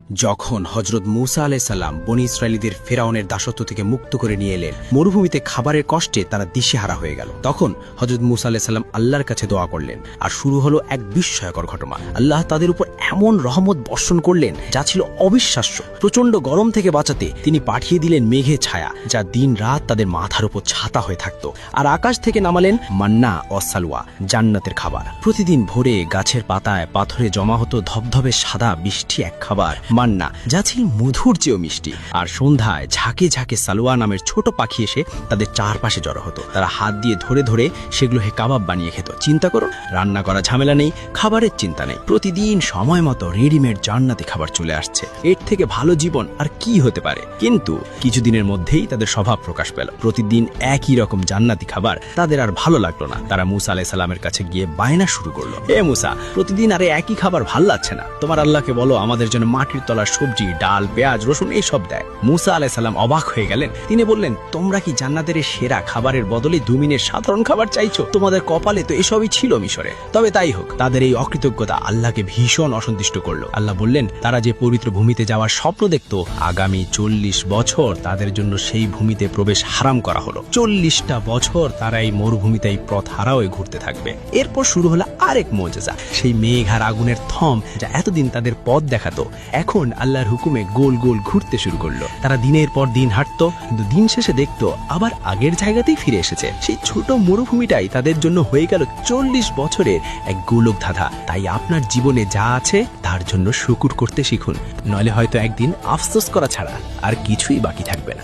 যখন হযরত মূসা আলাইহিস সালাম বনী ইসরাঈলীদের ফেরাউনের দাসত্ব থেকে মুক্ত করে নিয়ে এলেন, মরুভূমিতে খাবারের কষ্টে তারা দিশেহারা হয়ে গেল। তখন হযরত মূসা আলাইহিস সালাম আল্লাহর কাছে দোয়া করলেন, আর শুরু হলো এক বিস্ময়কর ঘটনা। আল্লাহ তাদের উপর এমন রহমত বর্ষণ করলেন যা ছিল অবিশ্বাস্য। প্রচন্ড গরম থেকে বাঁচাতে তিনি পাঠিয়ে দিলেন মেঘে ছায়া, যা দিন রাত তাদের মাথার উপর ছাতা হয়ে থাকত। আর আকাশ থেকে নামালেন মান্না ও সালওয়া, জান্নাতের খাবার। প্রতিদিন ভোরে গাছের পাতায় পাথরে জমা হতো ধবধবে সাদা বৃষ্টি এক খাবার, মান্না, যা ছিল মধুর চেয়েও মিষ্টি। আর সন্ধ্যায় ঝাঁকে ঝাঁকে সালওয়া নামের ছোট পাখি এসে তাদের চারপাশে জড়ো হতো। তারা হাত দিয়ে ধরে ধরে সেগুলো কাবাব বানিয়ে খেত। চিন্তা করুন, রান্না করা ঝামেলা নেই, খাবারের চিন্তা নেই। প্রতিদিন সময় মতো রেডিমেড জান্নাতি খাবার চলে আসছে। এর থেকে ভালো জীবন আর কি হতে পারে? কিন্তু কিছুদিনের মধ্যেই তাদের স্বভাব প্রকাশ পেল। প্রতিদিন একই রকম জান্নাতি খাবার তাদের আর ভালো লাগলো না। তারা মূসা আলাইহিস সালামের কাছে গিয়ে বায়না শুরু করলো, হে মূসা, প্রতিদিন আরে একই খাবার ভাল লাগছে না। তোমার আল্লাহকে বলো আমাদের জন্য মাটির তলার সবজি, ডাল, পেঁয়াজ, রসুন এইসব দেয়। মূসা আলাইহিস সালাম অবাক হয়ে গেলেন। তিনি বললেন, তোমরা কি জান্নাতের সেরা খাবারের বদলে 2 মিনিট সাধারণ খাবার চাইছো? তোমাদের কপালে তো এসবই ছিল মিশরে। তবে তাই হোক, তাদের এই অকৃতজ্ঞতা আল্লাহকে ভীষণ অসন্তুষ্ট করলো। আল্লাহ বললেন, তারা যে পবিত্র ভূমিতে যাওয়ার স্বপ্ন দেখত, আগামী 40 বছর তাদের জন্য সেই ভূমিতে প্রবেশ হারাম করা হলো। 40টা বছর তারা এই মরুভূমিতে এই পথ হারা হয়ে ঘুরতে থাকবে। এরপর শুরু হলো আরেক মুজিজা, সেই মেঘ আর আগুনের থম, যা এতদিন তাদের পথ দেখাতো, এখন আল্লাহর হুকুমে গোল গোল ঘুরতে শুরু করলো। তারা দিনের পর দিন হাঁটতো, কিন্তু দিন শেষে দেখতো আবার আগের জায়গাতেই ফিরে এসেছে। সেই ছোট মরুভূমিটাই তাদের জন্য হয়ে গেল 40 বছরের এক গোলক ধাঁধা। তাই আপনার জীবনে যা আছে তার জন্য শুকর করতে শিখুন, নইলে হয়তো একদিন আফসোস করা ছাড়া আর কিছুই বাকি থাকবে না।